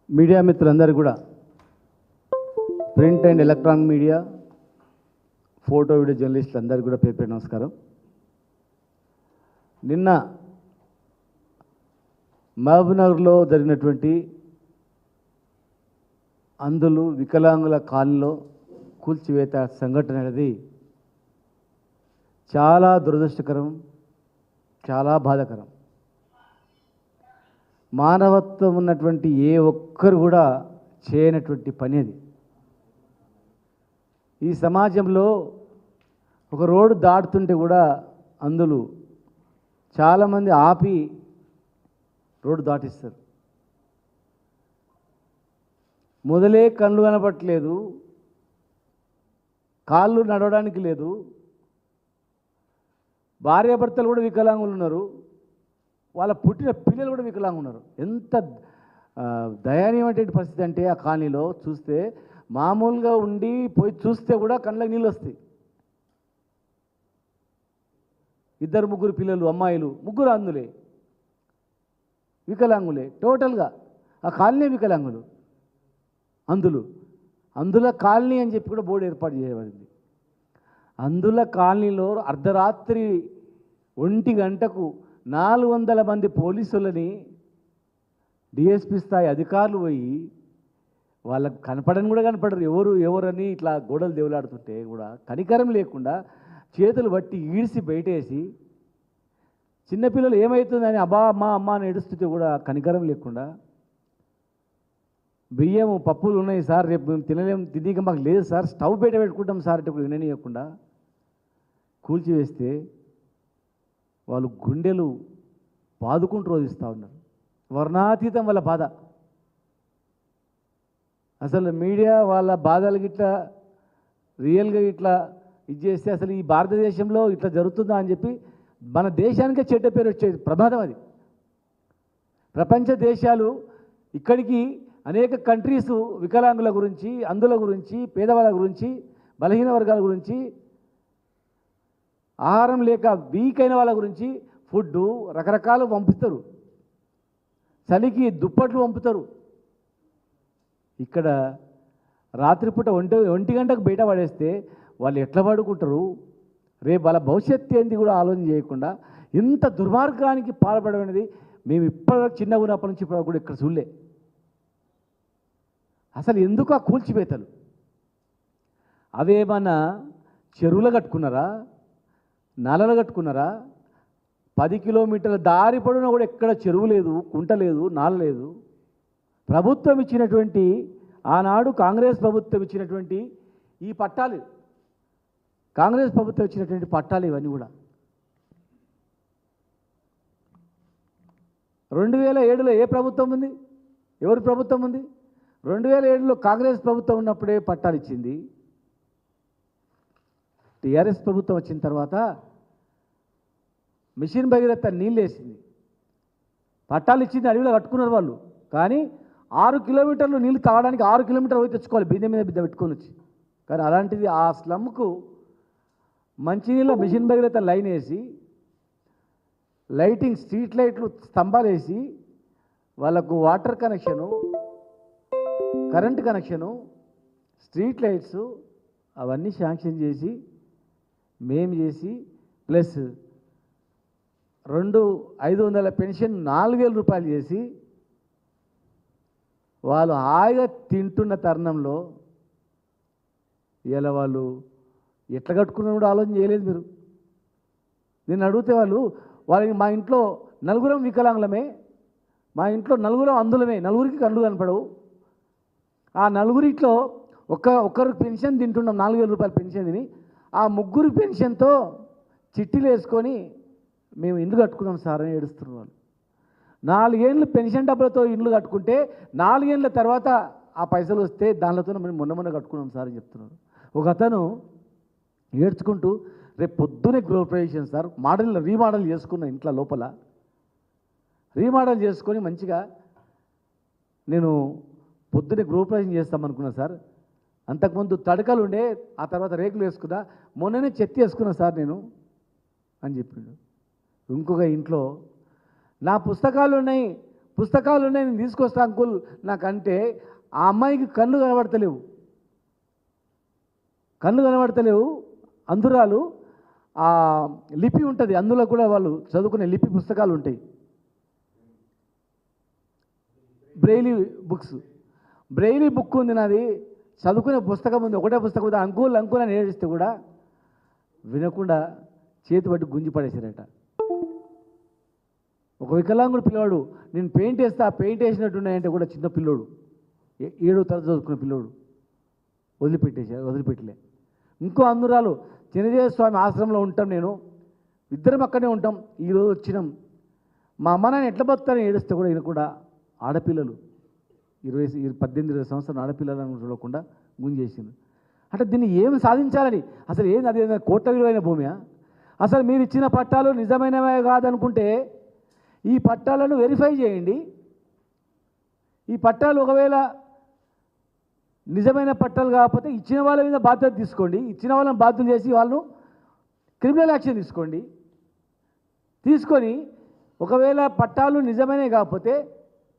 Media మిత్రులందరూ కూడా print and electronic media photo video జర్నలిస్టులు అందరికీ కూడా పేరు పేరు నమస్కారం. నిన్న మహబూబ్నగర్లో జరిగినటువంటి అంధులు వికలాంగుల కాలనీలో కూల్చివేత సంఘటన అనేది చాలా దురదృష్టకరం, చాలా బాధాకరం. మానవత్వం ఉన్నటువంటి ఏ ఒక్కరు కూడా చేయనటువంటి పని అది. ఈ సమాజంలో ఒక రోడ్డు దాటుతుంటే కూడా అందులో చాలామంది ఆపి రోడ్డు దాటిస్తారు. మొదలే కళ్ళు కనపట్లేదు, కాళ్ళు నడవడానికి లేదు, భార్యాభర్తలు కూడా వికలాంగులు ఉన్నారు, వాళ్ళ పుట్టిన పిల్లలు కూడా వికలాంగులు ఉన్నారు. ఎంత దయనీయమైనటువంటి పరిస్థితి అంటే ఆ కాలనీలో చూస్తే మామూలుగా ఉండి పోయి చూస్తే కూడా కళ్ళకి నీళ్ళు వస్తాయి. ఇద్దరు ముగ్గురు పిల్లలు, అమ్మాయిలు, ముగ్గురు అందులే వికలాంగులే. టోటల్గా ఆ కాలనీ వికలాంగులు, అందుల కాలనీ అని చెప్పి కూడా బోర్డు ఏర్పాటు చేయబడింది. అందుల కాలనీలో అర్ధరాత్రి 1 గంటకు 400 మంది పోలీసులని డిఎస్పీ స్థాయి అధికారులు పోయి వాళ్ళకు కనపడని కూడా కనపడరు, ఎవరని ఇట్లా గోడలు దేవులాడుతుంటే కూడా కనికరం లేకుండా చేతులు బట్టి ఈడ్చి బయటేసి చిన్నపిల్లలు ఏమవుతుందని అబ్బా అమ్మ అని ఏడుస్తుంటే కూడా కనికరం లేకుండా, బియ్యం పప్పులు ఉన్నాయి సార్, రేపు మేము తినక మాకు లేదు సార్, స్టవ్ బయట పెట్టుకుంటాం సార్ అంటే కూడా విననీయకుండా కూల్చివేస్తే వాళ్ళు గుండెలు బాదుకుంటూ రోధిస్తూ ఉన్నారు. వర్ణాతీతం వాళ్ళ బాధ. అసలు మీడియా వాళ్ళ బాధలు గిట్లా రియల్గా ఇట్లా ఇది చేస్తే అసలు ఈ భారతదేశంలో ఇట్లా జరుగుతుందా అని చెప్పి మన దేశానికే చెడ్డ పేరు వచ్చేది ప్రమాదం అది. ప్రపంచ దేశాలు ఇక్కడికి అనేక కంట్రీస్ వికలాంగుల గురించి, అంధుల గురించి, పేదవాళ్ళ గురించి, బలహీన వర్గాల గురించి, ఆహారం లేక వీక్ అయిన వాళ్ళ గురించి ఫుడ్డు రకరకాలు పంపిస్తారు, చలికి దుప్పట్లు పంపుతారు. ఇక్కడ రాత్రిపూట 1 గంటకు బయట పడేస్తే వాళ్ళు ఎట్లా పడుకుంటారు, రేపు వాళ్ళ భవిష్యత్తు ఏంది కూడా ఆలోచన చేయకుండా ఇంత దుర్మార్గానికి పాల్పడడం అనేది మేము ఇప్పటివరకు చిన్నగా ఉన్నప్పటి నుంచి ఇప్పుడు కూడా ఇక్కడ చూడలే. అసలు ఎందుకు ఆ కూల్చివేతలు? అవేమన్నా చెరువులు కట్టుకున్నారా, నలలు కట్టుకున్నారా? 10 కిలోమీటర్ల దారి పొడవునా కూడా ఎక్కడ చెరువు లేదు, కుంట లేదు, నాల లేదు. ప్రభుత్వం ఇచ్చినటువంటి, ఆనాడు కాంగ్రెస్ ప్రభుత్వం ఇచ్చినటువంటి ఈ పట్టాలు, కాంగ్రెస్ ప్రభుత్వం ఇచ్చినటువంటి పట్టాలు ఇవన్నీ కూడా 2007లో ఏ ప్రభుత్వం ఉంది, ఎవరి ప్రభుత్వం ఉంది? 2007లో కాంగ్రెస్ ప్రభుత్వం ఉన్నప్పుడే పట్టాలు ఇచ్చింది. టీఆర్ఎస్ ప్రభుత్వం వచ్చిన తర్వాత మిషన్ భగీరథ నీళ్ళు వేసింది, పట్టాలు ఇచ్చింది, అడవిలో కట్టుకున్నారు వాళ్ళు. కానీ 6 కిలోమీటర్లు నీళ్ళు తాగడానికి 6 కిలోమీటర్లు పోయి తెచ్చుకోవాలి, బిందె మీద బిద్ద పెట్టుకొని వచ్చి. కానీ అలాంటిది ఆ స్లమ్కు మంచినీళ్ళ మిషన్ భగీరథ లైన్ వేసి, లైటింగ్ స్ట్రీట్ లైట్లు స్తంభాలు వేసి, వాళ్ళకు water connection, current connection, street lights అవన్నీ శాంక్షన్ చేసి మేము చేసి, ప్లస్ 500 పెన్షన్ 4000 రూపాయలు చేసి వాళ్ళు హాయిగా తింటున్న తరుణంలో ఇలా వాళ్ళు ఎట్లా కట్టుకున్నా కూడా ఆలోచన చేయలేదు మీరు. నేను అడిగితే వాళ్ళకి మా ఇంట్లో 4 వికలాంగులమే, మా ఇంట్లో 4 అందులమే, 4కి కళ్ళు కనపడవు, ఆ 4 ఒక్కరికి పెన్షన్ తింటున్నాం, 4000 రూపాయల పెన్షన్ తిని ఆ 3 పెన్షన్తో చిట్టీలు వేసుకొని మేము ఇల్లు కట్టుకున్నాం సార్ అని ఏడుస్తున్నారు వాళ్ళు. 4 ఏళ్ళు పెన్షన్ డబ్బులతో ఇల్లు కట్టుకుంటే 4 ఏళ్ళ తర్వాత ఆ పైసలు వస్తే దానితో మేము మొన్న కట్టుకున్నాం సార్ అని చెప్తున్నారు. ఒక అతను ఏడ్చుకుంటూ రేపు పొద్దునే గృహప్రవేశం సార్, రీమోడల్ చేసుకున్న ఇంట్లో లోపల రీమోడల్ చేసుకొని మంచిగా నేను పొద్దునే గృహప్రవేశం చేస్తామనుకున్నా సార్, అంతకుముందు తడకలు ఉండే, ఆ తర్వాత రేకులు వేసుకున్నా, మొన్ననే చెత్త వేసుకున్నా సార్ నేను అని చెప్పిండు. ఇంకొక ఇంట్లో నా పుస్తకాలు ఉన్నాయి, పుస్తకాలు ఉన్నాయి, నేను తీసుకొస్తా అంకుల్ నాకంటే ఆ అమ్మాయికి కళ్ళు కనబడతలేవు, కళ్ళు కనబడతలేవు. అందురాలు ఆ లిపి ఉంటుంది, అందులో కూడా వాళ్ళు చదువుకునే లిపి పుస్తకాలు ఉంటాయి, బ్రెయిలీ బుక్స్. బ్రెయిలీ బుక్ ఉంది నాది, చదువుకునే పుస్తకం ఉంది, ఒకటే పుస్తకం ఉంది. అంకుల్ అంకుల్ అని ఏడిస్తే కూడా వినకుండా చేతి పట్టి గుంజి పడేసారట. ఒక వికలాంగుడు పిల్లవాడు, నేను పెయింట్ వేస్తా, పెయింట్ వేసినట్టున్నాయంటే కూడా చిన్న పిల్లోడు, 7వ తరగతి చదువుకున్న పిల్లోడు వదిలిపెట్టలే. ఇంకో అందురాలు, చిన్నదేవ స్వామి ఆశ్రమంలో ఉంటాం, నేను ఇద్దరం అక్కడే ఉంటాం. ఈరోజు వచ్చినాం, మా అమ్మ నాన్న ఎట్లా బతుకుతారని ఏడిస్తే కూడా ఈయన కూడా ఆడపిల్లలు 18-20 సంవత్సరాలు ఆడపిల్లలను చూడకుండా గుంజేసింది. అంటే దీన్ని ఏమి సాధించాలని, అసలు ఏంది, అది కోట్ల విలువైన భూమియా? అసలు మీరు ఇచ్చిన పట్టాలు నిజమైనవే కాదనుకుంటే ఈ పట్టాలను వెరిఫై చేయండి. ఈ పట్టాలు ఒకవేళ నిజమైన పట్టాలు కాకపోతే ఇచ్చిన వాళ్ళ మీద బాధ్యత తీసుకోండి, ఇచ్చిన వాళ్ళని బాధ్యత చేసి వాళ్ళను క్రిమినల్ యాక్షన్ తీసుకొని ఒకవేళ పట్టాలు నిజమైనవి కాకపోతే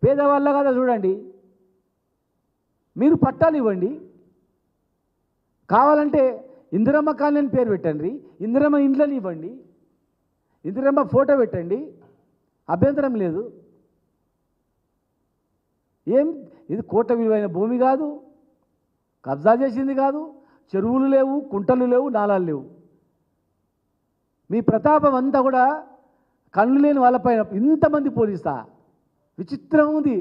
పేదవాళ్ళ కదా చూడండి, మీరు పట్టాలు ఇవ్వండి. కావాలంటే ఇందిరమ్మ కాలనీ పేరు పెట్టండి, ఇందిరమ్మ ఇండ్లని ఇవ్వండి, ఇందిరమ్మ ఫోటో పెట్టండి, అభ్యంతరం లేదు. ఇది కోట్ల విలువైన భూమి కాదు, కబ్జా చేసింది కాదు, చెరువులు లేవు, కుంటలు లేవు, నాలాలు లేవు. మీ ప్రతాపం అంతా కూడా కళ్ళు లేని వాళ్ళపైన. ఇంతమంది పోలీసా? విచిత్రం ఉంది.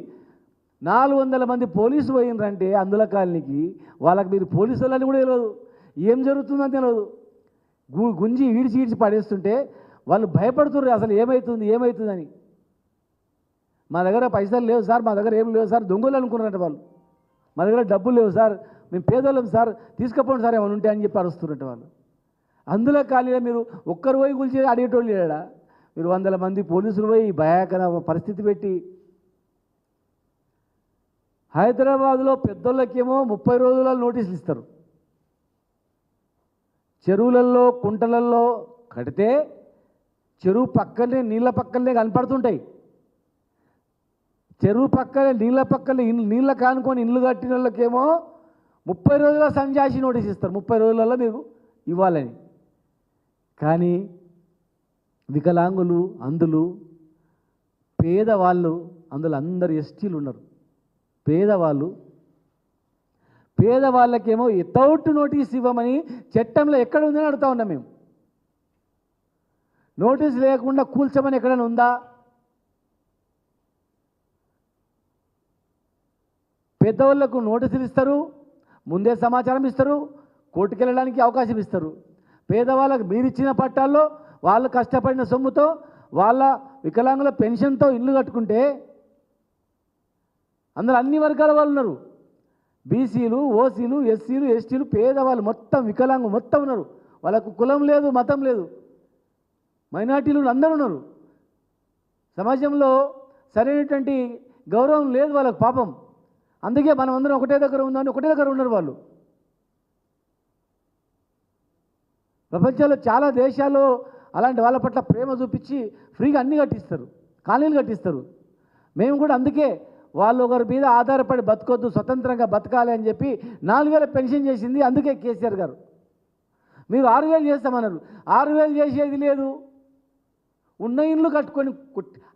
400 మంది పోలీసు పోయినరంటే అందుల కాలనీకి, వాళ్ళకి మీరు పోలీసు వాళ్ళని కూడా తెలియదు, ఏం జరుగుతుందని తెలియదు. గుంజి ఈడ్చి పడేస్తుంటే వాళ్ళు భయపడుతున్నారు, అసలు ఏమవుతుందని. మా దగ్గర పైసలు లేవు సార్, మా దగ్గర ఏం లేవు సార్, దొంగలు అనుకున్నారంట వాళ్ళు. మా దగ్గర డబ్బులు లేవు సార్, మేము పేదోళ్ళం సార్, తీసుకపోండి సార్ ఏమైనా ఉంటే అని చెప్పి అరుస్తున్నట్టు వాళ్ళు. అందులో కాలనీలో మీరు ఒక్కరు పోయి కూల్చి అడిగేటోళ్ళు లేడా? మీరు 100 మంది పోలీసులు పోయి భయాకర పరిస్థితి పెట్టి. హైదరాబాద్లో పెద్దోళ్ళకేమో 30 రోజుల నోటీసులు ఇస్తారు. చెరువులలో కుంటలలో కడితే చెరువు పక్కనే నీళ్ళ పక్కనే కనపడుతుంటాయి. చెరువు పక్కనే నీళ్ళ కానుకొని ఇల్లు కట్టిన వాళ్ళకేమో 30 రోజుల సంజాసి నోటీస్ ఇస్తారు, 30 రోజులలో మీకు ఇవ్వాలని. కానీ వికలాంగులు, అందులు, పేదవాళ్ళు, అందులో అందరు ఎస్టీలు ఉన్నారు. పేదవాళ్ళకేమో వితౌట్ నోటీస్ ఇవ్వమని చట్టంలో ఎక్కడ ఉందని అడుగుతా ఉన్నాం మేము. నోటీస్ లేకుండా కూల్చమని ఎక్కడైనా ఉందా? పెద్దవాళ్లకు నోటీసులు ఇస్తారు, ముందే సమాచారం ఇస్తారు, కోర్టుకు వెళ్ళడానికి అవకాశం ఇస్తారు. పేదవాళ్ళకు మీరు ఇచ్చిన పట్టాల్లో వాళ్ళు కష్టపడిన సొమ్ముతో, వాళ్ళ వికలాంగుల పెన్షన్తో ఇల్లు కట్టుకుంటే అందరూ అన్ని వర్గాల వాళ్ళు ఉన్నారు. బీసీలు, ఓసీలు, ఎస్సీలు, ఎస్టీలు, పేదవాళ్ళు మొత్తం వికలాంగులు మొత్తం ఉన్నారు. వాళ్ళకు కులం లేదు, మతం లేదు, మైనార్టీలు అందరూ ఉన్నారు. సమాజంలో సరైనటువంటి గౌరవం లేదు వాళ్ళకు పాపం. అందుకే మనం అందరం ఒకటే దగ్గర ఉందని ఒకటే దగ్గర ఉన్నారు వాళ్ళు. ప్రపంచంలో చాలా దేశాల్లో అలాంటి వాళ్ళ పట్ల ప్రేమ చూపించి ఫ్రీగా అన్నీ కట్టిస్తారు, కాలనీలు కట్టిస్తారు. మేము కూడా అందుకే వాళ్ళు ఒకరి మీద ఆధారపడి బతకొద్దు, స్వతంత్రంగా బతకాలి అని చెప్పి 4000 పెన్షన్ చేసింది. అందుకే కేసీఆర్ గారు మీరు 6000 చేస్తామన్నారు. 6000 చేసేది లేదు. ఉన్న ఇండ్లు కట్టుకొని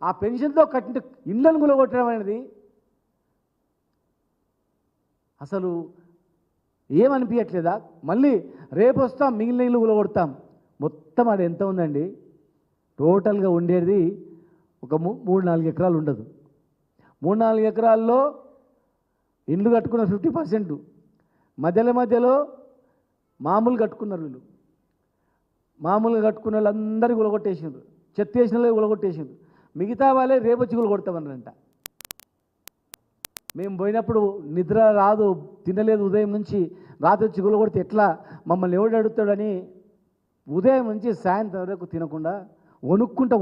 ఆ పెన్షన్తో కట్టిన ఇళ్ళను గులగొట్టడం అనేది అసలు ఏమనిపించట్లేదా? మళ్ళీ రేపు వస్తాం, మిగిలిన ఇల్లు గులగొడతాం. మొత్తం అది ఎంత ఉందండి? టోటల్గా ఉండేది ఒక 3-4 ఎకరాలు ఉండదు. 3-4 ఎకరాల్లో ఇండ్లు కట్టుకున్న 50%, మధ్యలో మామూలు కట్టుకున్నారు. వీళ్ళు మామూలుగా కట్టుకున్న వాళ్ళందరూ గులగొట్టేసిండ్రు, చెత్త వేసిన వాళ్ళు గులగొట్టేసిండ్రు. మిగతా వాళ్ళే రేపు వచ్చి గులగొడతామన్నారంట. మేము పోయినప్పుడు నిద్ర రాదు, తినలేదు ఉదయం నుంచి, రాత్రి వచ్చి గులగొడితే ఎట్లా, మమ్మల్ని ఎవడు అడుగుతాడని ఉదయం నుంచి సాయంత్రం వరకు తినకుండా వణుక్కుంటా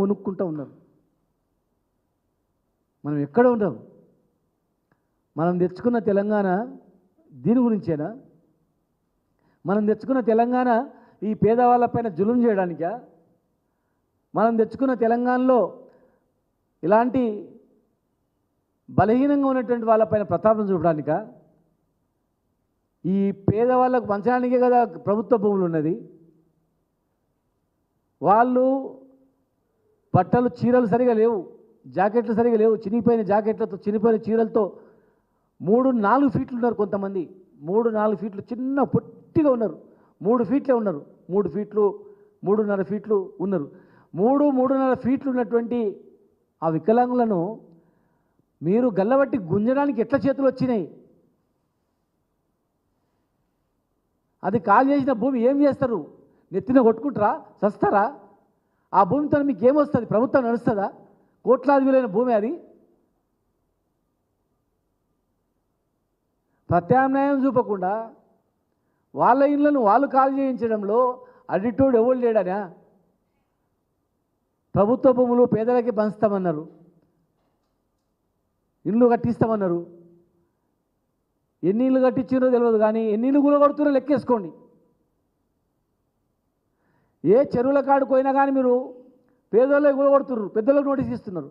ఉన్నారు. మనం ఎక్కడ ఉన్నాం? మనం తెచ్చుకున్న తెలంగాణ దీని గురించేనా? మనం తెచ్చుకున్న తెలంగాణ ఈ పేదవాళ్ళపైన జులుం చేయడానికా? మనం తెచ్చుకున్న తెలంగాణలో ఇలాంటి బలహీనంగా ఉన్నటువంటి వాళ్ళపైన ప్రతాపం చూపడానిక? ఈ పేదవాళ్ళకు పంచడానికే కదా ప్రభుత్వ భూములు ఉన్నది. వాళ్ళు బట్టలు చీరలు సరిగా లేవు, జాకెట్లు సరిగా లేవు, చినిగిపోయిన జాకెట్లతో చినిగిపోయిన చీరలతో 3-4 ఫీట్లు ఉన్నారు కొంతమంది. 3-4 ఫీట్లు చిన్న పొట్టిగా ఉన్నారు. 3 ఫీట్లే ఉన్నారు. 3 ఫీట్లు 3.5 ఫీట్లు ఉన్నారు. 3-3.5 ఫీట్లు ఉన్నటువంటి ఆ వికలాంగులను మీరు గల్లబట్టి గుంజడానికి ఎట్లా చేతులు వచ్చినాయి? అది కాల్ చేసిన భూమి ఏం చేస్తారు? నెత్తిన కొట్టుకుంటారా? చస్తారా? ఆ భూమితో మీకు ఏమొస్తుంది? ప్రభుత్వం నడుస్తుందా? కోట్లాది విలువైన భూమి అది. ప్రత్యామ్నాయం చూపకుండా వాళ్ళ ఇళ్లను వాళ్ళు కాల్ చేయించడంలో అడిటోడు ఎవరు లేడనా? ప్రభుత్వ భూములు పేదలకి పంచుతామన్నారు, ఇల్లు కట్టిస్తామన్నారు. ఎన్ని ఇళ్ళు కట్టించారో తెలియదు, కానీ ఎన్ని ఇళ్ళు కూలగొడుతున్నారో లెక్కేసుకోండి. ఏ చెరువుల కాడుకు పోయినా కానీ మీరు పేదోళ్ళకి కూలగొడుతున్నారు, పెద్దలకు నోటీస్ ఇస్తున్నారు.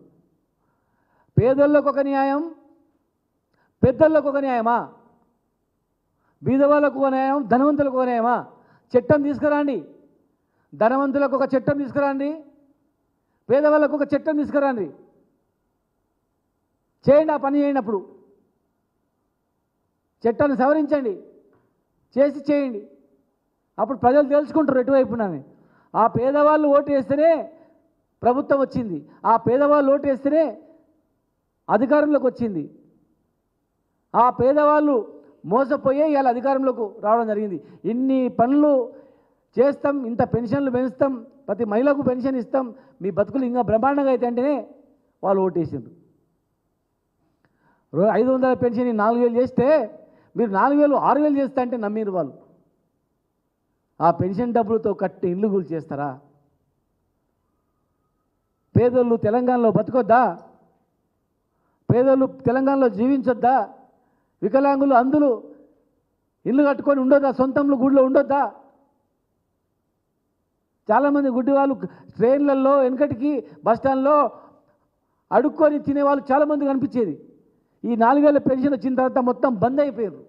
పేదోళ్ళకు ఒక న్యాయం, పెద్దోళ్ళకు ఒక న్యాయమా? బీదవాళ్ళకు ఒక న్యాయం, ధనవంతులకు ఒక న్యాయమా? చట్టం తీసుకురండి. ధనవంతులకు ఒక చట్టం తీసుకురండి, పేదవాళ్ళకు ఒక చట్టం తీసుకురండి. చేయండి, ఆ పని చేయనప్పుడు చట్టాన్ని సవరించండి, చేయండి. అప్పుడు ప్రజలు తెలుసుకుంటారు ఎటువైపునని. ఆ పేదవాళ్ళు ఓటు వేస్తేనే ప్రభుత్వం వచ్చింది, ఆ పేదవాళ్ళు ఓటు వేస్తేనే అధికారంలోకి వచ్చింది. ఆ పేదవాళ్ళు మోసపోయే ఇవాళ అధికారంలోకి రావడం జరిగింది. ఇన్ని పనులు చేస్తాం, ఇంత పెన్షన్లు పెంచుతాం, ప్రతి మహిళకు పెన్షన్ ఇస్తాం, మీ బతుకులు ఇంకా బ్రహ్మాండంగా అయితే అంటేనే వాళ్ళు ఓటేసిండ్రు. 500 పెన్షన్ 4,000 చేస్తే మీరు 4,000 6,000 చేస్తా అంటే నమ్మిరు వాళ్ళు. ఆ పెన్షన్ డబ్బులతో కట్టి ఇల్లు కూల్ చేస్తారా? పేదోళ్ళు తెలంగాణలో బతకొద్దా? పేదోళ్ళు తెలంగాణలో జీవించొద్దా? వికలాంగులు అందులు ఇల్లు కట్టుకొని ఉండొద్దా? సొంతంలో గుడిలో ఉండొద్దా? చాలామంది గుడ్డి వాళ్ళు ట్రైన్లలో వెనకటికి బస్టాండ్లో అడుక్కొని తినేవాళ్ళు చాలామంది కనిపించేది. ఈ 4,000 పెన్షన్ వచ్చిన తర్వాత మొత్తం బంద్ అయిపోయారు.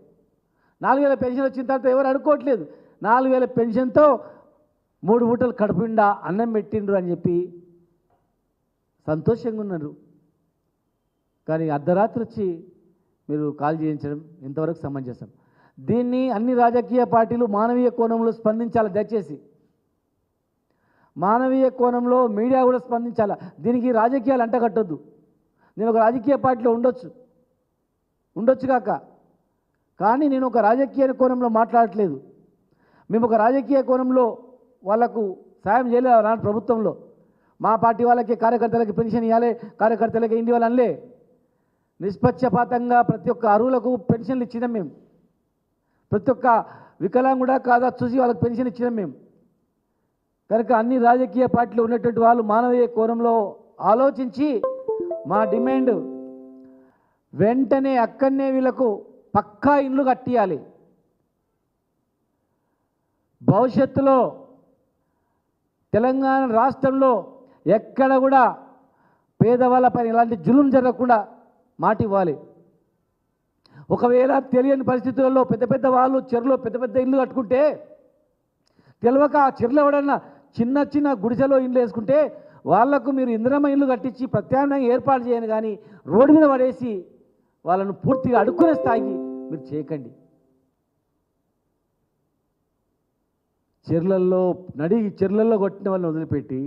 4,000 పెన్షన్ వచ్చిన తర్వాత ఎవరు అడుక్కోవట్లేదు. 4,000 పెన్షన్తో 3 పూటలు కడుపుండా అన్నం పెట్టిండ్రు అని చెప్పి సంతోషంగా ఉన్నారు. కానీ అర్ధరాత్రి వచ్చి మీరు కాల్ చేయించడం ఇంతవరకు సమంజసం. దీన్ని అన్ని రాజకీయ పార్టీలు మానవీయ కోణంలో స్పందించాలి. దయచేసి మానవీయ కోణంలో మీడియా కూడా స్పందించాలి. దీనికి రాజకీయాలు అంటగట్టొద్దు. నేను ఒక రాజకీయ పార్టీలో ఉండొచ్చు కాక, కానీ నేను ఒక రాజకీయ కోణంలో మాట్లాడట్లేదు. మేము ఒక రాజకీయ కోణంలో వాళ్లకు సాయం చేయలేదు. నాటి ప్రభుత్వంలో మా పార్టీ వాళ్ళకి కార్యకర్తలకి పెన్షన్ ఇవ్వాలి, కార్యకర్తలకి ఇంటి వాళ్ళు అనలే. నిష్పక్షపాతంగా ప్రతి ఒక్క అర్హులకు పెన్షన్లు ఇచ్చినాం మేము. ప్రతి ఒక్క వికలాంగుడా కాదా చూసి వాళ్ళకి పెన్షన్ ఇచ్చినాం మేము. కనుక అన్ని రాజకీయ పార్టీలు ఉన్నటువంటి వాళ్ళు మానవీయ కోణంలో ఆలోచించి మా డిమాండ్ వెంటనే అక్కడనే వీళ్ళకు పక్కా ఇల్లు కట్టియాలి. భవిష్యత్తులో తెలంగాణ రాష్ట్రంలో ఎక్కడ కూడా పేదవాళ్ళపైన ఇలాంటి జులుం జరగకుండా మాట ఇవ్వాలి. ఒకవేళ తెలియని పరిస్థితులలో పెద్ద పెద్ద వాళ్ళు చెరువులో పెద్ద పెద్ద ఇల్లు కట్టుకుంటే తెలియక ఆ చెరువులో ఎవడన్నా చిన్న చిన్న గుడిసెలో ఇల్లు వేసుకుంటే వాళ్లకు మీరు ఇందిరమ్మ ఇల్లు కట్టించి ప్రత్యామ్నాయం ఏర్పాటు చేయను, కానీ రోడ్డు మీద పడేసి వాళ్ళను పూర్తిగా అడుక్కునే స్థాయికి మీరు చేయకండి. చెరువులలో కొట్టిన వాళ్ళని వదిలిపెట్టి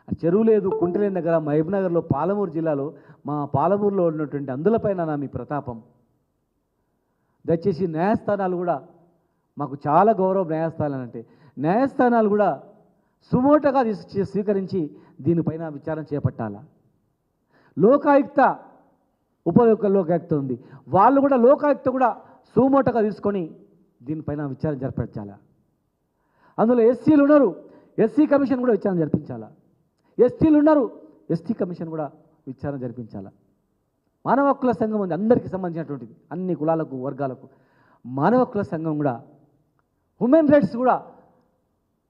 ఆ చెరువు లేదు కుంట లేని దగ్గర మహబూబ్నగర్లో పాలమూరు జిల్లాలో మా పాలమూరులో ఉన్నటువంటి అందులపైన నా మీ ప్రతాపం. దయచేసి న్యాయస్థానాలు కూడా మాకు చాలా గౌరవం. న్యాయస్థానాలు అంటే న్యాయస్థానాలు కూడా సుమోటగా స్వీకరించి దీనిపైన విచారణ చేపట్టాలా. లోకాయుక్త లోకాయుక్త ఉంది, వాళ్ళు కూడా లోకాయుక్త కూడా సుమోటగా తీసుకొని దీనిపైన విచారణ జరిపించాలా. అందులో ఎస్సీలు ఉన్నారు, ఎస్సీ కమిషన్ కూడా విచారణ జరిపించాలా. ఎస్టీలు ఉన్నారు, ఎస్టీ కమిషన్ కూడా విచారణ జరిపించాలా. మానవ హక్కుల సంఘం ఉంది, అందరికీ సంబంధించినటువంటిది, అన్ని కులాలకు వర్గాలకు. మానవ హక్కుల సంఘం కూడా, హ్యూమన్ రైట్స్ కూడా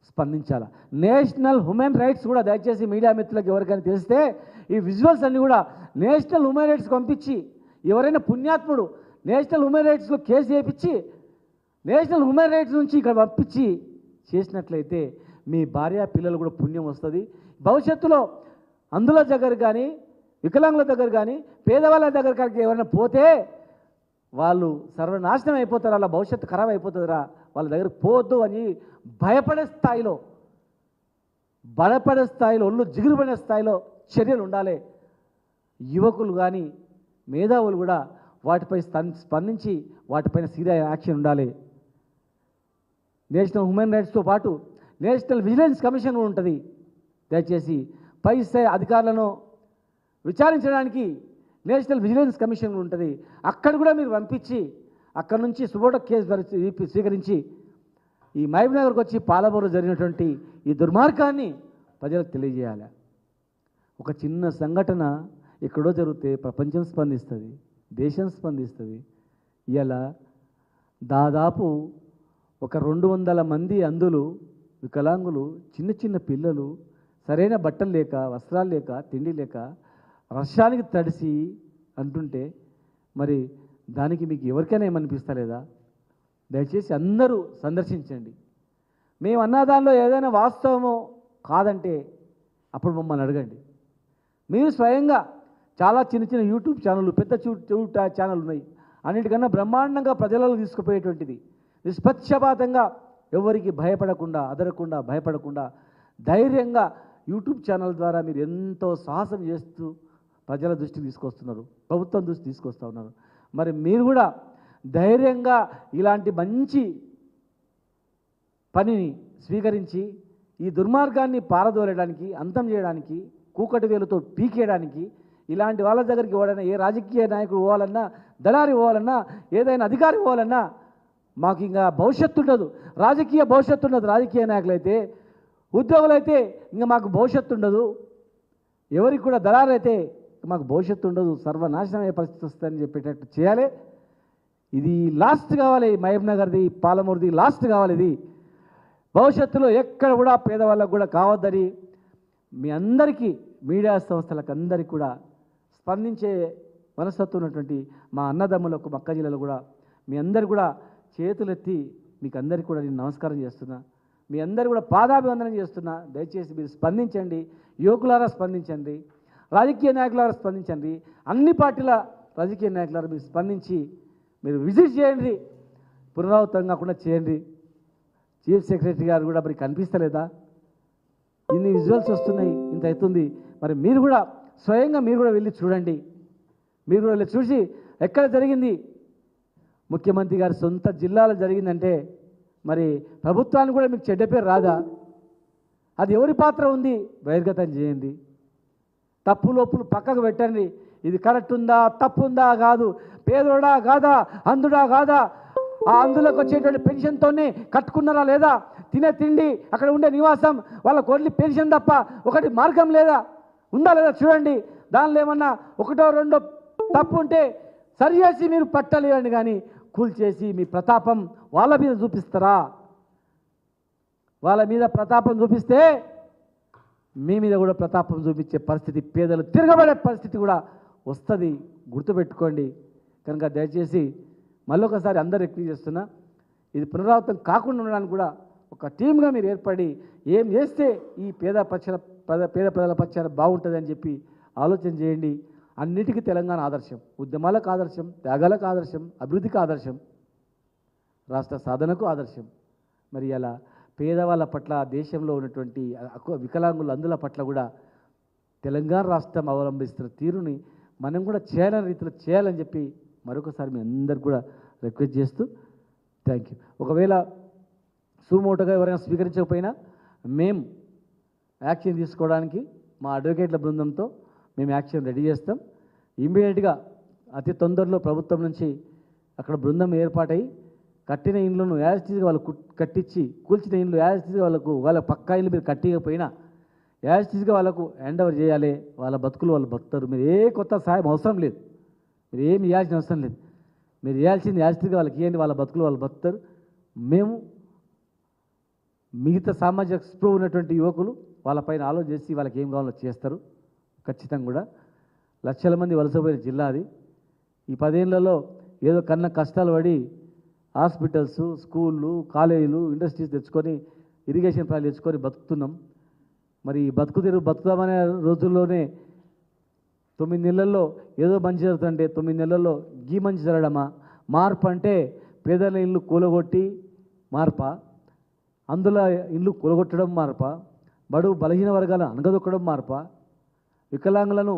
స్పందించాలా. నేషనల్ హ్యూమన్ రైట్స్ కూడా దయచేసి మీడియా మిత్రులకు ఎవరికైనా తెలిస్తే ఈ విజువల్స్ అన్నీ కూడా నేషనల్ హ్యూమన్ రైట్స్ పంపించి ఎవరైనా పుణ్యాత్ముడు నేషనల్ హ్యూమన్ రైట్స్లో కేసు చేయించి నేషనల్ హ్యూమన్ రైట్స్ నుంచి ఇక్కడ పంపించి చేసినట్లయితే మీ భార్య పిల్లలు కూడా పుణ్యం వస్తుంది. భవిష్యత్తులో అందుల దగ్గర కానీ వికలాంగుల దగ్గర కానీ పేదవాళ్ళ దగ్గర కానీ ఎవరైనా పోతే వాళ్ళు సర్వనాశనం అయిపోతారు, అలా భవిష్యత్తు ఖరాబ్ అయిపోతుందిరా, వాళ్ళ దగ్గరకు పోవద్దు అని భయపడే స్థాయిలో ఒళ్ళు జిగురుపడే స్థాయిలో చర్యలు ఉండాలి. యువకులు కానీ మేధావులు కూడా వాటిపై స్పందించి వాటిపైన సీరియస్ యాక్షన్ ఉండాలి. నేషనల్ హ్యూమన్ రైట్స్తో పాటు నేషనల్ విజిలెన్స్ కమిషన్ ఉంటుంది. దయచేసి పై స్థాయి అధికారులను విచారించడానికి నేషనల్ విజిలెన్స్ కమిషన్ ఉంటుంది. అక్కడ కూడా మీరు పంపించి అక్కడ నుంచి సుబోట కేసు స్వీకరించి ఈ మహబూబ్ నగర్కి వచ్చి పాలమూరులో జరిగినటువంటి ఈ దుర్మార్గాన్ని ప్రజలకు తెలియజేయాలి. ఒక చిన్న సంఘటన ఎక్కడో జరిగితే ప్రపంచం స్పందిస్తుంది, దేశం స్పందిస్తుంది. ఇలా దాదాపు ఒక 200 మంది అందులు వికలాంగులు, చిన్న చిన్న పిల్లలు సరైన బట్టలు లేక, వస్త్రాలు లేక, తిండి లేక వర్షానికి తడిసి అంటుంటే మరి దానికి మీకు ఎవరికైనా ఏమనిపిస్తలేదా? దయచేసి అందరూ సందర్శించండి. మేము అన్న దానిలో ఏదైనా వాస్తవమో కాదంటే అప్పుడు మమ్మల్ని అడగండి. మీరు స్వయంగా చాలా చిన్న చిన్న యూట్యూబ్ ఛానళ్ళు, పెద్ద ఛానల్ ఉన్నాయి. అన్నిటికన్నా బ్రహ్మాండంగా ప్రజలలో తీసుకుపోయేటువంటిది నిష్పక్షపాతంగా ఎవరికి భయపడకుండా, అదరకుండా, భయపడకుండా ధైర్యంగా యూట్యూబ్ ఛానల్ ద్వారా మీరు ఎంతో సాహసం చేస్తూ ప్రజల దృష్టికి తీసుకొస్తున్నారు, ప్రభుత్వం దృష్టికి తీసుకొస్తూ ఉన్నారు. మరి మీరు కూడా ధైర్యంగా ఇలాంటి మంచి పనిని స్వీకరించి ఈ దుర్మార్గాన్ని పారదోలడానికి, అంతం చేయడానికి, కూకటి వేలుతో పీకేయడానికి ఇలాంటి వాళ్ళ దగ్గరికి పోవాలన్నా, ఏ రాజకీయ నాయకుడు పోవాలన్నా, దళారి పోవాలన్నా, ఏదైనా అధికారి పోవాలన్నా మాకు ఇంకా భవిష్యత్తు ఉండదు, రాజకీయ భవిష్యత్తు ఉండదు. రాజకీయ నాయకులైతే, ఉద్యోగులైతే ఇంకా మాకు భవిష్యత్తు ఉండదు. ఎవరికి కూడా దళారైతే మాకు భవిష్యత్తు ఉండదు, సర్వనాశనం అయ్యే పరిస్థితి వస్తుందని చెప్పేటట్టు చేయాలి. ఇది లాస్ట్ కావాలి, మహబూబ్ నగర్ది, పాలమూరుది లాస్ట్ కావాలి. ఇది భవిష్యత్తులో ఎక్కడ కూడా పేదవాళ్ళకు కూడా కావద్దని మీ అందరికీ, మీడియా సంస్థలకు అందరికీ కూడా స్పందించే మనస్తత్వం ఉన్నటువంటి మా అన్నదమ్ములకు, మక్క జిల్లాలో కూడా మీ అందరు కూడా చేతులెత్తి మీకు అందరికీ కూడా నేను నమస్కారం చేస్తున్నా. మీ అందరు కూడా పాదాభివందనం చేస్తున్నా. దయచేసి మీరు స్పందించండి, యువకులారా స్పందించండి, రాజకీయ నాయకులారా స్పందించండి, అన్ని పార్టీల రాజకీయ నాయకులారా మీరు స్పందించి మీరు విజిట్ చేయండి, పునరావృతం కాకుండా చేయండి. చీఫ్ సెక్రటరీ గారు కూడా మరి కనిపిస్తలేదా? ఇన్ని విజువల్స్ వస్తున్నాయి, ఇంత అవుతుంది. మరి మీరు కూడా స్వయంగా మీరు కూడా వెళ్ళి చూడండి. మీరు కూడా వెళ్ళి చూసి ఎక్కడ జరిగింది, ముఖ్యమంత్రి గారి సొంత జిల్లాలో జరిగిందంటే మరి ప్రభుత్వానికి కూడా మీకు చెడ్డ పేరు రాదా? అది ఎవరి పాత్ర ఉంది బహిర్గతం చేయండి. తప్పు లోపులు పక్కకు పెట్టండి. ఇది కరెక్ట్ ఉందా, తప్పు ఉందా, కాదు, పేదోడా కాదా, అందుడా కాదా, ఆ అందులోకి వచ్చేటువంటి పెన్షన్తోనే కట్టుకున్నారా లేదా, తినే తిండి, అక్కడ ఉండే నివాసం, వాళ్ళకు ఓన్లీ పెన్షన్ తప్ప ఒకటి మార్గం లేదా, ఉందా లేదా చూడండి. దానిలో ఏమన్నా ఒకటో రెండో తప్పు ఉంటే సరి చేసి మీరు పట్టలేవండి, కానీ కూల్చేసి మీ ప్రతాపం వాళ్ళ మీద చూపిస్తారా? వాళ్ళ మీద ప్రతాపం చూపిస్తే మీ మీద కూడా ప్రతాపం చూపించే పరిస్థితి, పేదలు తిరగబడే పరిస్థితి కూడా వస్తుంది, గుర్తుపెట్టుకోండి. కనుక దయచేసి మళ్ళొకసారి అందరూ రిక్వెస్ట్ చేస్తున్నా, ఇది పునరావృతం కాకుండా ఉండడానికి కూడా ఒక టీమ్గా మీరు ఏర్పడి ఏం చేస్తే ఈ పేద ప్రజల పక్షాన బాగుంటుంది అని చెప్పి ఆలోచన చేయండి. అన్నిటికీ తెలంగాణ ఆదర్శం, ఉద్యమాలకు ఆదర్శం, త్యాగాలకు ఆదర్శం, అభివృద్ధికి ఆదర్శం, రాష్ట్ర సాధనకు ఆదర్శం. మరి అలా పేదవాళ్ళ పట్ల, దేశంలో ఉన్నటువంటి వికలాంగుల అందుల పట్ల కూడా తెలంగాణ రాష్ట్రం అవలంబిస్తున్న తీరుని మనం కూడా చేయాలని రీతిలో చేయాలని చెప్పి మరొకసారి మీ అందరికి కూడా రిక్వెస్ట్ చేస్తూ థ్యాంక్ యూ. ఒకవేళ సుమోటోగా ఎవరైనా స్వీకరించకపోయినా మేము యాక్షన్ తీసుకోవడానికి మా అడ్వకేట్ల బృందంతో మేము యాక్షన్ రెడీ చేస్తాం. ఇమ్మీడియట్గా అతి తొందరలో ప్రభుత్వం నుంచి అక్కడ బృందం ఏర్పాటై కట్టిన ఇండ్లను యాజిటీస్గా వాళ్ళు కట్టించి, కూల్చిన ఇండ్లు యాజిటీస్గా వాళ్ళ పక్కా ఇల్లు మీరు కట్టికపోయినా యాజిటీస్గా వాళ్ళకు హ్యాండ్ ఓవర్ చేయాలి. వాళ్ళ బతుకులు వాళ్ళు బతుకుతారు. మీరు ఏ కొత్త సాయం అవసరం లేదు, మీరు ఏమి ఇవ్వాల్సిన అవసరం లేదు. మీరు ఇవ్వాల్సింది యాజిటీస్గా వాళ్ళకి ఇవ్వండి, వాళ్ళ బతుకులు వాళ్ళు బతుకుతారు. మేము మిగతా సామాజిక స్పృహ ఉన్నటువంటి యువకులు వాళ్ళపైన ఆలోచన చేసి వాళ్ళకి ఏం కావాలో చేస్తారు ఖచ్చితంగా కూడా. లక్షల మంది వలసపోయిన జిల్లా అది. ఈ 10 ఏళ్లలో ఏదో కన్నా కష్టాలు పడి హాస్పిటల్స్, స్కూళ్ళు, కాలేజీలు, ఇండస్ట్రీస్ తెచ్చుకొని ఇరిగేషన్ ప్రాజెక్ట్ తెచ్చుకొని బతుకుతున్నాం. మరి ఈ బతుకుదామనే రోజుల్లోనే 9 నెలల్లో ఏదో మంచి జరుగుతుంటే 9 నెలల్లో గీ మంచి జరగడమా? మార్పు అంటే పేదల ఇల్లు కూలగొట్టి మార్పా? అందులో ఇల్లు కూలగొట్టడం మార్పా? బడుగు బలహీన వర్గాలను అనగదొక్కడం మార్పా? వికలాంగులను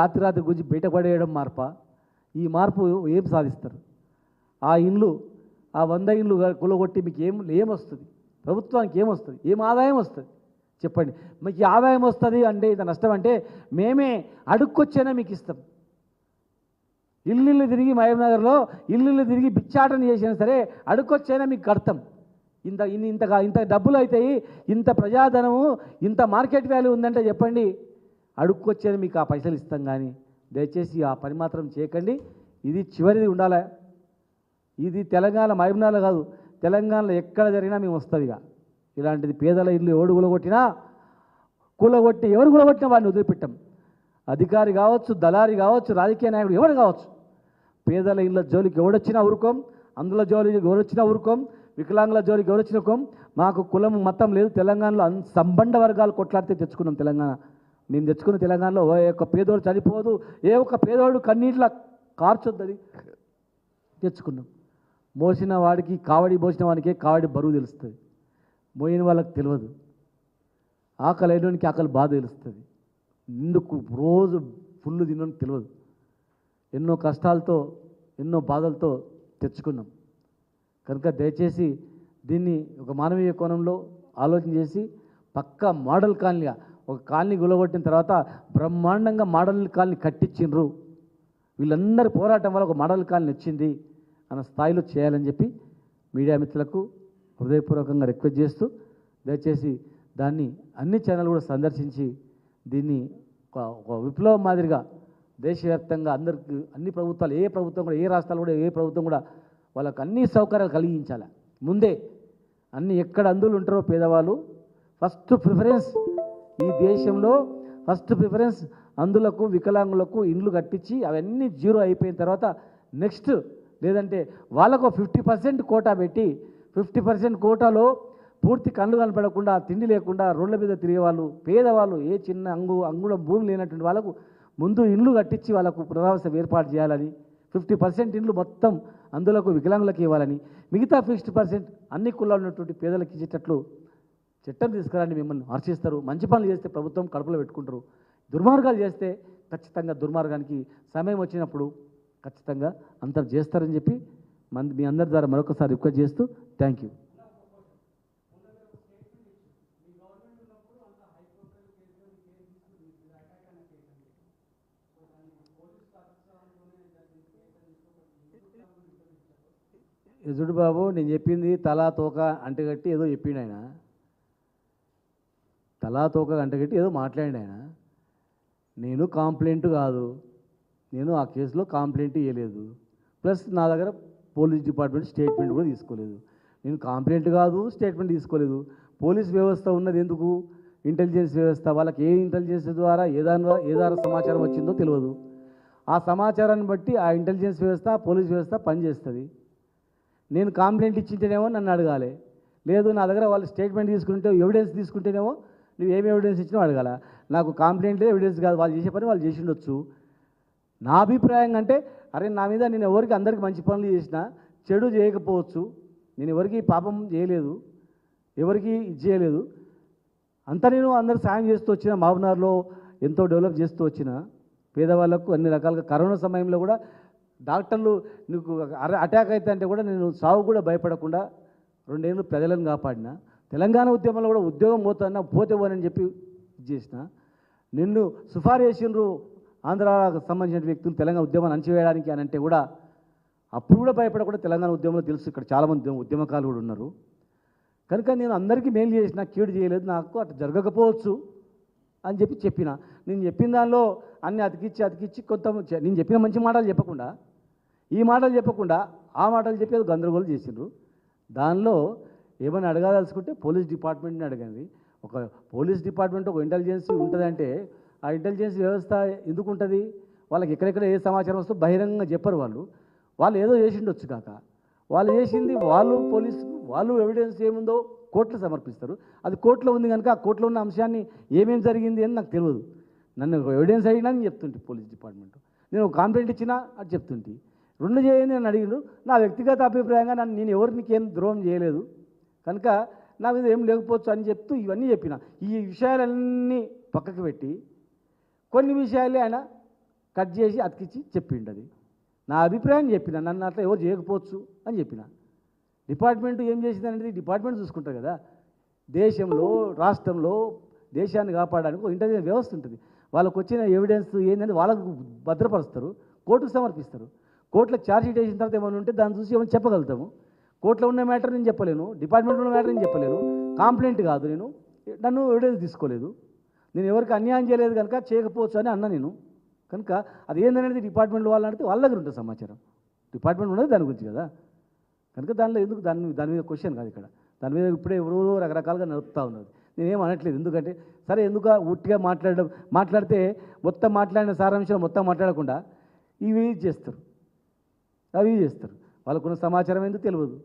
రాత్రి గుంజి బయటపడేయడం మార్పా? ఈ మార్పు ఏం సాధిస్తారు? ఆ ఇండ్లు, ఆ 100 ఇండ్లు కూలగొట్టి మీకు ఏమొస్తుంది? ప్రభుత్వానికి ఏమొస్తుంది? ఏం ఆదాయం వస్తుంది చెప్పండి? మీకు ఆదాయం వస్తుంది అంటే ఇంత నష్టం అంటే మేమే అడుక్కొచ్చైనా మీకు ఇస్తాం. ఇల్లు తిరిగి మహబూబ్నగర్లో ఇల్లు తిరిగి బిచ్చాటన చేసినా సరే అడుక్కొచ్చైనా మీకు కడతాం. ఇంత డబ్బులు అవుతాయి, ఇంత ప్రజాధనము, ఇంత మార్కెట్ వాల్యూ ఉందంటే చెప్పండి, అడుక్కొచ్చైనా మీకు ఆ పైసలు ఇస్తాం. కానీ దయచేసి ఆ పని మాత్రం చేయకండి. ఇది చివరిది ఉండాలి. ఇది తెలంగాణ మహబూబ్నగర్ కాదు, తెలంగాణలో ఎక్కడ జరిగినా మేము వస్తుంది. ఇలాంటిది పేదల ఇల్లు ఎవరు కూలగొట్టినా ఎవరు కూలగొట్టినా వాడిని వదిలిపెట్టాం. అధికారి కావచ్చు, దళారి కావచ్చు, రాజకీయ నాయకుడు ఎవరు కావచ్చు, పేదల ఇళ్ళ జోలికి ఎవడొచ్చినా ఊరుకోం, అందులో జోలికి ఎవరొచ్చినా ఊరుకోం, వికలాంగుల జోలికి ఎవరొచ్చినా ఊరుకోం. మాకు కులం మతం లేదు. తెలంగాణలో సంబంధ వర్గాలు కొట్లాడితే తెచ్చుకున్నాం తెలంగాణ. మేము తెచ్చుకున్న తెలంగాణలో ఏ ఒక్క పేదోడు చనిపోదు, ఏ ఒక్క పేదోడు కన్నీట్లా కార్చొద్దని తెచ్చుకున్నాం. మోసిన వాడికి కావడి మోసిన వాడికే కావడి బరువు తెలుస్తుంది, మోయిన వాళ్ళకి తెలియదు. ఆకలి అయినోనికి ఆకలి బాధ తెలుస్తుంది, నిండుకు రోజు ఫుల్లు తినడానికి తెలియదు. ఎన్నో కష్టాలతో ఎన్నో బాధలతో తెచ్చుకున్నాం. కనుక దయచేసి దీన్ని ఒక మానవీయ కోణంలో ఆలోచన చేసి పక్కా మోడల్ కాలనీగా ఒక కాలనీ గులగొట్టిన తర్వాత బ్రహ్మాండంగా మోడల్ కాలనీ కట్టించిండ్రు. వీళ్ళందరి పోరాటం వల్ల ఒక మోడల్ కాలనీ వచ్చింది అన్న స్థాయిలో చేయాలని చెప్పి మీడియా మిత్రులకు హృదయపూర్వకంగా రిక్వెస్ట్ చేస్తూ దయచేసి దాన్ని అన్ని ఛానల్ కూడా సందర్శించి దీన్ని ఒక విప్లవం మాదిరిగా దేశవ్యాప్తంగా అందరికీ అన్ని ప్రభుత్వాలు ఏ ప్రభుత్వం కూడా ఏ రాష్ట్రాలు కూడా ఏ ప్రభుత్వం కూడా వాళ్ళకు అన్ని సౌకర్యాలు కలిగించాలి. ముందే అన్ని ఎక్కడ అందులో ఉంటారో పేదవాళ్ళు ఫస్ట్ ప్రిఫరెన్స్, ఈ దేశంలో ఫస్ట్ ప్రిఫరెన్స్ అందులకు వికలాంగులకు ఇండ్లు కట్టించి అవన్నీ జీరో అయిపోయిన తర్వాత నెక్స్ట్, లేదంటే వాళ్ళకు 50% కోటా పెట్టి 50% కోటాలో పూర్తి కళ్ళు కనపడకుండా తిండి లేకుండా రోడ్ల మీద తిరిగే వాళ్ళు పేదవాళ్ళు ఏ చిన్న అంగుళం భూమి లేనటువంటి వాళ్ళకు ముందు ఇండ్లు కట్టించి వాళ్ళకు పునరావాసం ఏర్పాటు చేయాలని, 50% ఇండ్లు మొత్తం అందులోకి వికలాంగులకు ఇవ్వాలని, మిగతా 50% అన్ని కులాలు ఉన్నటువంటి పేదలకు ఇచ్చేటట్లు చట్టం తీసుకురాని మిమ్మల్ని హర్షిస్తారు. మంచి పనులు చేస్తే ప్రభుత్వం కడుపులో పెట్టుకుంటారు, దుర్మార్గాలు చేస్తే ఖచ్చితంగా దుర్మార్గానికి సమయం వచ్చినప్పుడు ఖచ్చితంగా అంతా చేస్తారని చెప్పి మీ అందరి ద్వారా మరొకసారి రిక్వెస్ట్ చేస్తూ థ్యాంక్ యూ. ఎదుడు బాబు, నేను చెప్పింది తలా తోక అంటగట్టి ఏదో చెప్పిండు ఆయన. తలా తోక అంటగట్టి ఏదో మాట్లాడిండు ఆయన. నేను కాంప్లైంట్ కాదు, నేను ఆ కేసులో కాంప్లైంట్ ఇవ్వలేదు, ప్లస్ నా దగ్గర పోలీస్ డిపార్ట్మెంట్ స్టేట్మెంట్ కూడా తీసుకోలేదు. నేను కాంప్లైంట్ కాదు, స్టేట్మెంట్ తీసుకోలేదు. పోలీస్ వ్యవస్థ ఉన్నది ఎందుకు? ఇంటెలిజెన్స్ వ్యవస్థ. వాళ్ళకి ఏ ఇంటెలిజెన్స్ ద్వారా ఏదాని సమాచారం వచ్చిందో తెలియదు. ఆ సమాచారాన్ని బట్టి ఆ ఇంటెలిజెన్స్ వ్యవస్థ, పోలీస్ వ్యవస్థ పనిచేస్తుంది. నేను కాంప్లైంట్ ఇచ్చింటేనేమో నన్ను అడగాలి, లేదు నా దగ్గర వాళ్ళు స్టేట్మెంట్ తీసుకుంటే ఎవిడెన్స్ తీసుకుంటేనేమో నువ్వు ఏమి ఎవిడెన్స్ ఇచ్చినావు అడగాల. నాకు కాంప్లైంట్ ఎవిడెన్స్ కాదు, వాళ్ళు చేసే పని వాళ్ళు చేసి ఉండొచ్చు. నా అభిప్రాయం అంటే, అరే నా మీద నేను ఎవరికి అందరికీ మంచి పనులు చేసినా చెడు చేయకపోవచ్చు, నేను ఎవరికి పాపం చేయలేదు, ఎవరికి ఇది చేయలేదు, అంతా నేను అందరు సాయం చేస్తూ వచ్చిన, మహబూబ్నగర్లో ఎంతో డెవలప్ చేస్తూ వచ్చిన పేదవాళ్ళకు అన్ని రకాలుగా. కరోనా సమయంలో కూడా డాక్టర్లు నీకు అటాక్ అయితే అంటే కూడా నేను సాగు కూడా భయపడకుండా 2 ఏళ్ళు ప్రజలను కాపాడిన. తెలంగాణ ఉద్యమంలో కూడా ఉద్యోగం పోతే పోనని చెప్పి చేసిన. నిన్ను సుఫారు చేసిండ్రు ఆంధ్రాకు సంబంధించిన వ్యక్తులు తెలంగాణ ఉద్యమాన్ని అణచివేయడానికి అని అంటే కూడా అప్పుడు కూడా భయపడకుండా తెలంగాణ ఉద్యమంలో తెలుసు, ఇక్కడ చాలామంది ఉద్యమకారులు కూడా ఉన్నారు. కనుక నేను అందరికీ మేలు చేసిన, కీడు చేయలేదు, నాకు అట్లా జరగకపోవచ్చు అని చెప్పిన. నేను చెప్పిన దానిలో అన్ని అతికిచ్చి కొంత నేను చెప్పిన మంచి మాటలు చెప్పకుండా, ఈ మాటలు చెప్పకుండా ఆ మాటలు చెప్పేది గందరగోళం చేసిండ్రు. దానిలో ఏమైనా అడగాల్సుకుంటే పోలీస్ డిపార్ట్మెంట్ని అడగండి. ఒక పోలీస్ డిపార్ట్మెంట్ ఒక ఇంటెలిజెన్స్ ఉంటుందంటే ఆ ఇంటెలిజెన్స్ వ్యవస్థ ఎందుకు ఉంటుంది? వాళ్ళకి ఎక్కడెక్కడ ఏ సమాచారం వస్తుందో బహిరంగంగా చెప్పరు వాళ్ళు. వాళ్ళు ఏదో చేసిండొచ్చు కాక, వాళ్ళు చేసింది పోలీసు వాళ్ళు ఎవిడెన్స్ ఏముందో కోర్టులో సమర్పిస్తారు. అది కోర్టులో ఉంది కనుక ఆ కోర్టులో ఉన్న అంశాన్ని ఏమేమి జరిగింది అని నాకు తెలియదు. నన్ను ఎవిడెన్స్ అడిగినా నేను చెప్తుంటే పోలీస్ డిపార్ట్మెంట్, నేను కంప్లైంట్ ఇచ్చినా అది చెప్తుంటే, రెండు చేయండి అని అడిగిండు. నా వ్యక్తిగత అభిప్రాయంగా నేను ఎవరికి ఏం ద్రోహం చేయలేదు కనుక నా మీద ఏం లేకపోవచ్చు అని చెప్తూ ఇవన్నీ చెప్పిన. ఈ విషయాలన్నీ పక్కకు పెట్టి కొన్ని విషయాలే ఆయన కట్ చేసి అతికిచ్చి చెప్పిండు. అది నా అభిప్రాయం చెప్పిన, నన్ను అట్లా ఎవరు చేయకపోవచ్చు అని చెప్పిన. డిపార్ట్మెంట్ ఏం చేసింది అనేది డిపార్ట్మెంట్ చూసుకుంటారు కదా. దేశంలో రాష్ట్రంలో దేశాన్ని కాపాడడానికి ఒక ఇంటెలిజెన్స్ వ్యవస్థ ఉంటుంది. వాళ్ళకు వచ్చిన ఎవిడెన్స్ ఏంటంటే వాళ్ళకు భద్రపరుస్తారు, కోర్టుకు సమర్పిస్తారు. కోర్టులో ఛార్జ్ షీట్ వేసిన తర్వాత ఏమైనా ఉంటే దాన్ని చూసి ఏమైనా చెప్పగలుగుతాము. కోర్టులో ఉన్న మ్యాటర్ నేను చెప్పలేను, డిపార్ట్మెంట్లో ఉన్న మ్యాటర్ నేను చెప్పలేను. కంప్లైంట్ కాదు, నన్ను ఎవిడెన్స్ తీసుకోలేదు, నేను ఎవరికి అన్యాయం చేయలేదు కనుక చేయకపోవచ్చు అని అన్నా నేను. కనుక అది ఏందనేది డిపార్ట్మెంట్ వాళ్ళు అడిగితే వాళ్ళ దగ్గర ఉంటుంది సమాచారం. డిపార్ట్మెంట్ ఉన్నది దాని గురించి కదా. కనుక దానిలో ఎందుకు దాని మీద క్వశ్చన్ కాదు ఇక్కడ. దాని మీద ఇప్పుడే ఎవరో రకరకాలుగా నడుపుతూ ఉన్నది. నేనేం అనట్లేదు. ఎందుకంటే సరే ఎందుకు ఉట్టిగా మాట్లాడితే మొత్తం మాట్లాడిన సారాంశం మొత్తం మాట్లాడకుండా ఇవి చేస్తారు, అవి చేస్తారు. వాళ్ళకున్న సమాచారం ఎందుకు తెలియదు.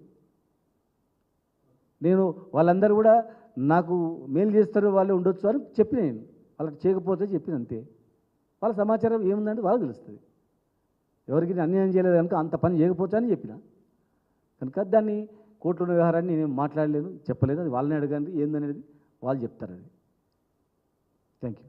నేను వాళ్ళందరూ కూడా నాకు మెయిల్ చేస్తారు, వాళ్ళు ఉండొచ్చు అని చెప్పిన. నేను వాళ్ళకి చేయకపోతే చెప్పిన అంతే. వాళ్ళ సమాచారం ఏముందంటే వాళ్ళకి తెలుస్తుంది. ఎవరికి అన్యాయం చేయలేదు కనుక అంత పని చేయకపోవచ్చు అని చెప్పిన. కనుక దాన్ని కోర్టులో వ్యవహారాన్ని నేను మాట్లాడలేను, చెప్పలేదు. అది వాళ్ళని అడగండి ఏందనేది వాళ్ళు చెప్తారు. అది థ్యాంక్ యూ.